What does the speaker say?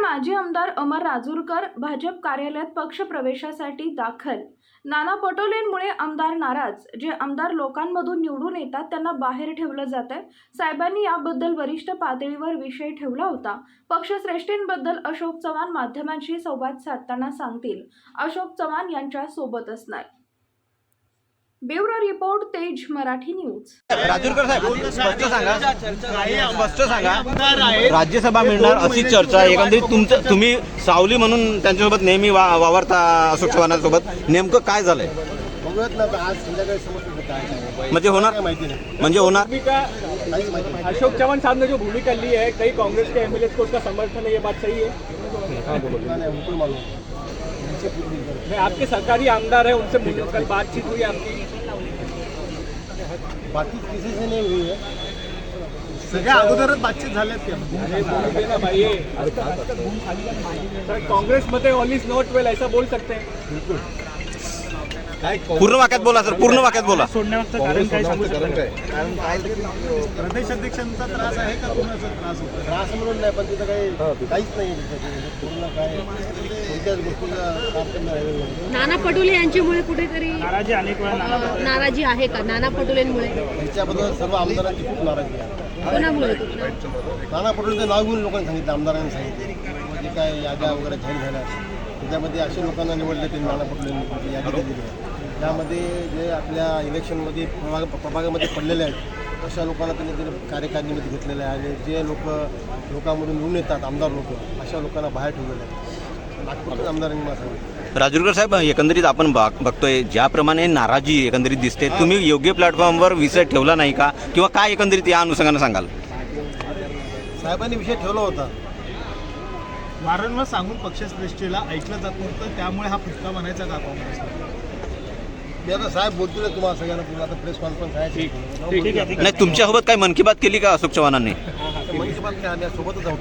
माजी आमदार अमर राजूरकर भाजप कार्यालयात पक्षप्रवेशासाठी दाखल। नाना पटोलेंमुळे आमदार नाराज। जे आमदार लोकांमधून निवडून येतात त्यांना बाहेर ठेवलं जातंय। साहेबांनी याबद्दल वरिष्ठ पातळीवर विषय ठेवला होता। पक्षश्रेष्ठींबद्दल अशोक चव्हाण माध्यमांशी संवाद साधताना सांगतील। अशोक चव्हाण यांच्या सोबत असणार। ब्युरो रिपोर्ट, तेज मराठी न्यूज। राजूरकर साहेब, स्पष्ट सांगा राज्यसभा मिळणार अशी चर्चा एकंदरीत तुम्ही सावली म्हणून त्यांच्यासोबत नेहमी वावरता अशोक चव्हाणांसोबत, नेमकं काय झालंय? आज संध्याकाळी समजतं काय म्हणजे होणार, माहिती नाही म्हणजे होणार। अशोक चव्हाण साहब ने जो भूमिका ली है, कई कांग्रेस के एमएलए को उसका समर्थन है, ये बात सही है? मैं आपके सरकारी आमदार है, उनसे कल बातचीत हुई आपकी? बातचीत किसी से नहीं हुई है, सगळ्या अगोदरच बातचीत झाल्यात ना भाई। कांग्रेस मध्ये ऑल इज नॉट वेल ऐसा बोल सकते हैं? बिल्कुल। पूर्ण वाक्यात बोला सर, पूर्ण वाक्यात बोला। सोडण्याचं कारण काय सांगू शकता? कारण काय प्रदेश अध्यक्षांचा त्रास आहे का कोणाचा त्रास होतो? त्रास म्हणून नाही, पण तिथं काहीच नाही पूर्ण काय कोणत्याच गोष्टीला काम करणं। नाना पटोले यांच्यामुळे कुठेतरी नाराजी अनेक वेळा नाराजी आहे का नाना पटोलेंमुळे? याच्याबद्दल सर्व आमदारांची खूप नाराजी आहे। कोणामुळे? नाना पटोलेंचं नाव घेऊन लोकांनी सांगितलं, आमदारांनी सांगितलं, जे काय याद्या वगैरे जाहीर झाल्या त्याच्यामध्ये अशा लोकांना निवडले ते नाना पटोलेंनी यादी दिली आहे। त्यामध्ये जे आपल्या इलेक्शनमध्ये प्रभागामध्ये पडलेले आहेत अशा लोकांना त्यांनी कार्यकारिणीमध्ये घेतलेलं आहे आणि जे लोकांमधून निवडून येतात आमदार लोक, अशा लोकांना बाहेर ठेवलेलं आहे। नागपूरच्या आमदारांनी मला सांगितलं। राजूरकर साहेब, एकंदरीत आपण बघतोय ज्याप्रमाणे नाराजी एकंदरीत दिसते, तुम्ही योग्य प्लॅटफॉर्मवर विषय ठेवला नाही का, किंवा काय एकंदरीत या अनुषंगाने सांगाल? साहेबांनी विषय ठेवला होता, वारंवार सांगून पक्षश्रेष्ठीला ऐकलं जात नव्हतं, त्यामुळे हा फुटका बनायचा का काँग्रेसला? मी आता साहेब बोलतो तुम्हाला सगळ्यांना, आता प्रेस कॉन्फरन्स आहे। नाही, तुमच्यासोबत काय मन की बात केली का अशोक चव्हाणांनी? मन की बात काय, आम्ही सोबतच आहोत।